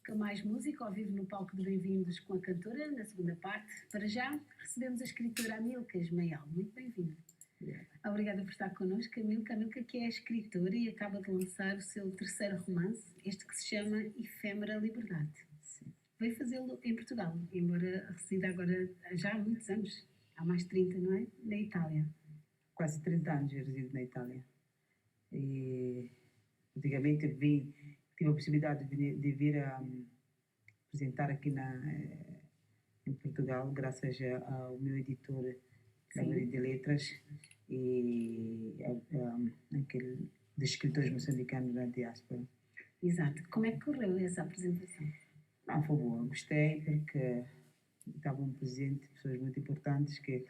música, mais música, ao vivo no palco de Bem-vindos com a cantora, na segunda parte. Para já, recebemos a escritora Amilca Ismael. Muito bem-vinda. Obrigada por estar connosco, Amilca. Amilca, que é escritora e acaba de lançar o seu terceiro romance, este que se chama Efêmera Liberdade. Sim. Veio fazê-lo em Portugal, embora resida agora já há muitos anos, há mais de 30, não é? Na Itália. Quase 30 anos eu resido na Itália. E antigamente tive a possibilidade de vir a apresentar aqui em Portugal, graças ao meu editor Câmara de Letras e aquele dos escritores moçambicanos da diáspora. Exato. Como é que correu essa apresentação? Não, foi boa. Gostei porque estavam presentes pessoas muito importantes que,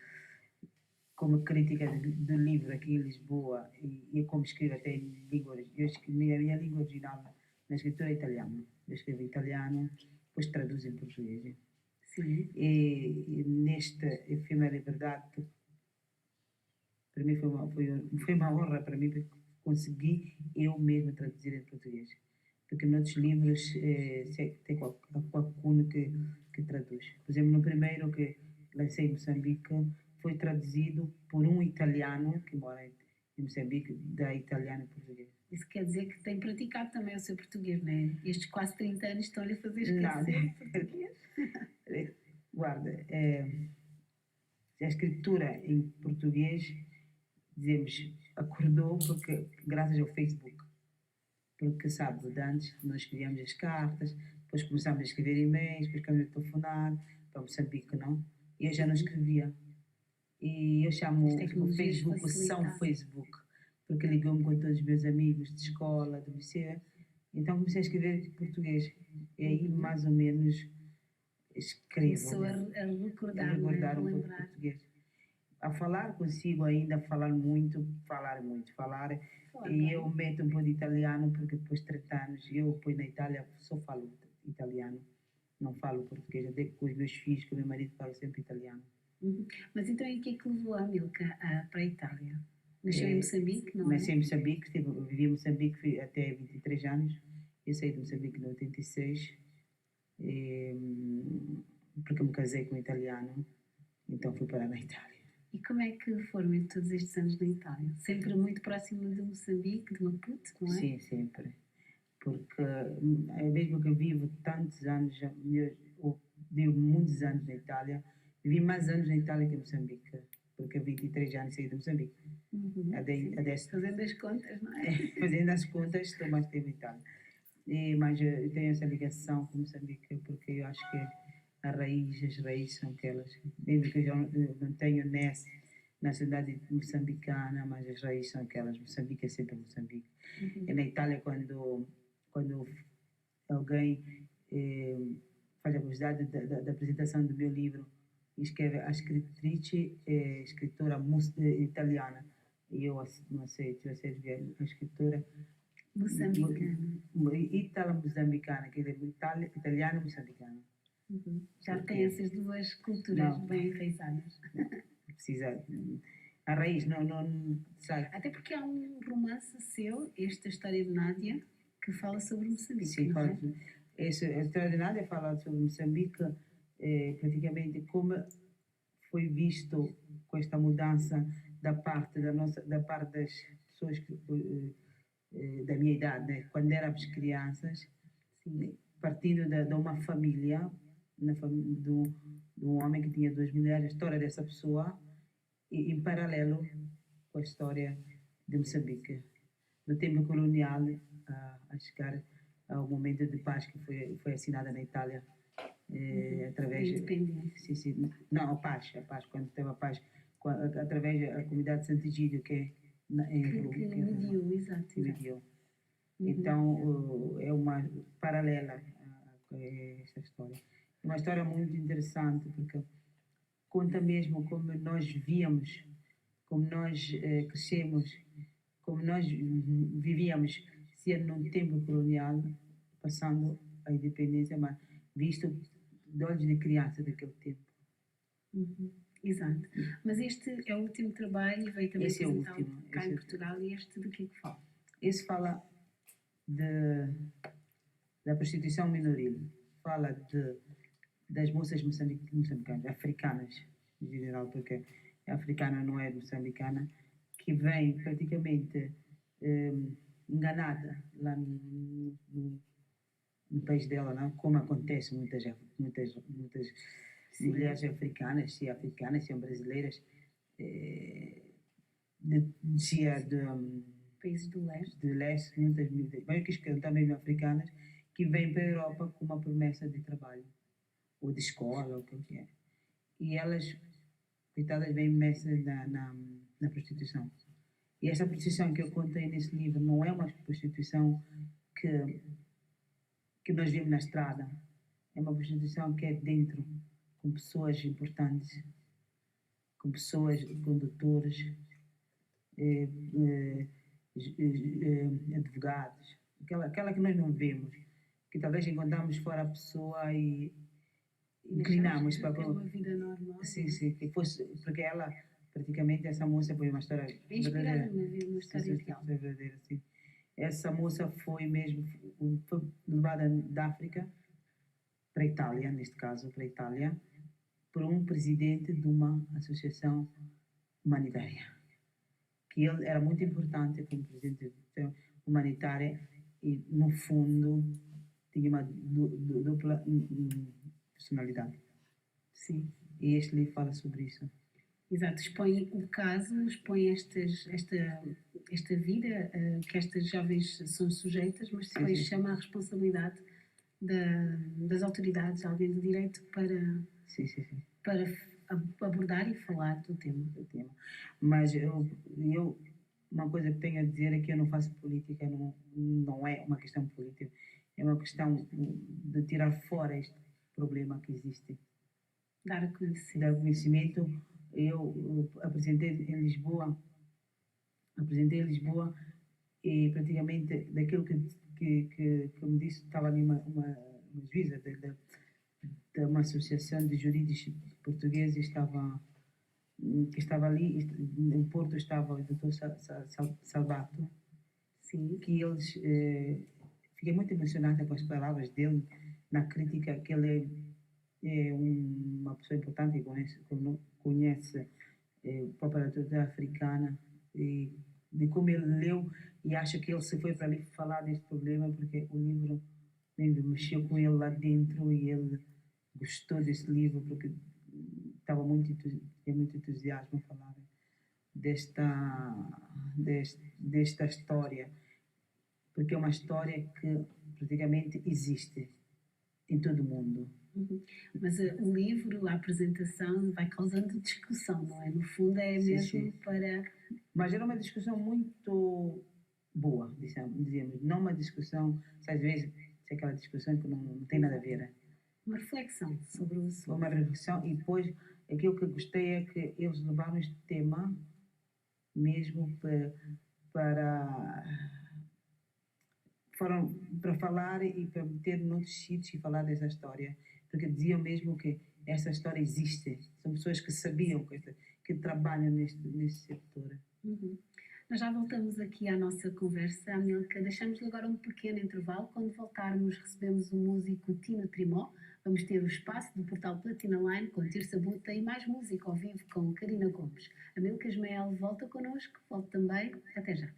como crítica do livro aqui em Lisboa e como escrevo até em língua, eu escrevi a minha língua original na escritura italiana. Eu escrevo em italiano, depois traduzo em português. Sim. E nesta Efêmera Liberdade, para mim foi uma honra para mim, porque consegui eu mesmo traduzir em português. Porque noutros livros tem qualquer que traduz. Por exemplo, no primeiro que lancei em Moçambique, foi traduzido por um italiano que mora em Moçambique, da italiano e português. Isso quer dizer que tem praticado também o seu português, não é? Estes quase 30 anos estão-lhe a fazer esquecer Não. o português? Guarda, a escritura em português, dizemos, acordou graças ao Facebook. Porque, sabe, antes nós escrevíamos as cartas, depois começámos a escrever e-mails, depois começámos a telefonar, para Moçambique, não? E eu já não escrevia. E eu chamo o Facebook o São Facebook, porque ligou-me com todos os meus amigos de escola, do liceu. Então comecei a escrever português. E aí, mais ou menos, escrevo. Começou a recordar, um pouco português. A falar consigo ainda falar muito. Claro. E eu meto um pouco de italiano, porque depois de 30 anos, eu depois na Itália só falo italiano, não falo português, até com os meus filhos, com o meu marido, falo sempre italiano. Mas então, e o que é que levou a Amilca para a Itália? Nasceu em Moçambique, não é? Nasci em Moçambique, vivi em Moçambique até 23 anos, eu saí de Moçambique em 86, porque me casei com um italiano, então fui para a Itália. E como é que foram todos estes anos na Itália? Sempre muito próximo de Moçambique, de Maputo, não é? Sim, sempre. Porque mesmo que eu vivo tantos anos, eu vivo muitos anos na Itália, vivi mais anos na Itália que em Moçambique, porque há 23 anos saí de Moçambique. Fazendo as contas, não é? Fazendo as contas, estou mais tempo em Itália. Mas eu tenho essa ligação com Moçambique, porque eu acho que as raízes são aquelas. Mesmo que eu não tenho nacionalidade moçambicana, mas as raízes são aquelas. Moçambique é sempre Moçambique. E na Itália, quando alguém faz a publicidade da apresentação do meu livro, escreve a escritora italiana, e eu não aceito, a escritora moçambicana. Italo-moçambicana, quer dizer, italiano-moçambicano. Já tem essas duas culturas bem enraizadas. Precisa. A raiz não sabe. Até porque há um romance seu, esta História de Nádia, que fala sobre Moçambique. Sim, não é? A História de Nádia fala sobre Moçambique, praticamente como foi visto com esta mudança da parte das pessoas da minha idade, né? Quando éramos crianças, partindo de uma família, de um homem que tinha 2 mulheres, a história dessa pessoa, e em paralelo com a história de Moçambique. No tempo colonial, a chegar ao momento de paz que foi assinada na Itália, através... Independência. Sim. Não, a paz, quando teve a paz, através da comunidade de Sant'Egidio, que é... Que mediou, exato. Mediou. Então, é uma paralela a esta história. É uma história muito interessante, porque conta mesmo como nós víamos, como nós crescemos, como nós vivíamos, se num tempo colonial, passando a independência, mas visto de olhos de criança daquele tempo. Exato. Mas este é o último trabalho e veio também apresentá-lo cá em Portugal. E este do que é que fala? Esse fala da prostituição minoril, fala das moças moçambicanas, africanas, em geral, porque a africana não é moçambicana, que vem praticamente enganada lá no país dela, não? Como acontece muitas mulheres africanas, se africanas, se brasileiras, Países do leste. de leste, muitas, mas que também africanas, que vêm para a Europa com uma promessa de trabalho, ou de escola, ou o que é. E elas, coitadas, vêm imersas na prostituição. E essa prostituição que eu contei nesse livro não é uma prostituição que nós vemos na estrada. É uma prostituição que é dentro, com pessoas importantes, com pessoas, condutores, advogados, aquela que nós não vemos, que talvez encontramos fora a pessoa e inclinamos para uma vida normal. Sim, que fosse, porque ela, praticamente, essa moça foi uma história inspirada numa história real. Verdadeira, sim. Essa moça foi levada da África para a Itália, neste caso, para a Itália, por um presidente de uma associação humanitária. Que ele era muito importante como presidente humanitária e, no fundo, tinha uma dupla personalidade. Sim. E este livro fala sobre isso. Exato, expõe o caso, expõe esta vida que estas jovens são sujeitas, mas depois chama a responsabilidade das autoridades, alguém de direito, para abordar e falar do tema. Mas uma coisa que tenho a dizer é que eu não faço política, não é uma questão política, é uma questão de tirar fora este problema que existe. Dar a conhecer. Dar conhecimento. Eu apresentei em Lisboa e praticamente daquilo que me disse, estava ali uma juíza de uma associação de jurídicos portugueses que estava ali, em Porto estava o Dr. Salvato, sim, que eles, fiquei muito emocionada com as palavras dele, na crítica que ele é uma pessoa importante e conhece a população africana e de como ele leu e acha que ele se foi para ali falar deste problema porque o livro mexeu com ele lá dentro e ele gostou desse livro porque tinha muito entusiasmo a falar desta história, porque é uma história que praticamente existe em todo o mundo. Uhum. Mas o livro, a apresentação, vai causando discussão, não é? No fundo é mesmo para... Mas era uma discussão muito boa, dizemos. Não uma discussão, às vezes, é aquela discussão que não tem nada a ver. Né? Uma reflexão sobre o assunto. Uma reflexão e depois aquilo que eu gostei é que eles levaram este tema mesmo para falar e para meter noutros sítios e falar dessa história. Porque diziam mesmo que essa história existe. São pessoas que sabiam, que trabalham neste setor. Uhum. Nós já voltamos aqui à nossa conversa, Amilca. Deixamos-lhe agora um pequeno intervalo. Quando voltarmos, recebemos o músico Tino Trimó. Vamos ter o espaço do portal Platina Line com Tirsa Buta e mais música ao vivo com Karina Gomes. Amilca Ismael volta connosco, volta também. Até já.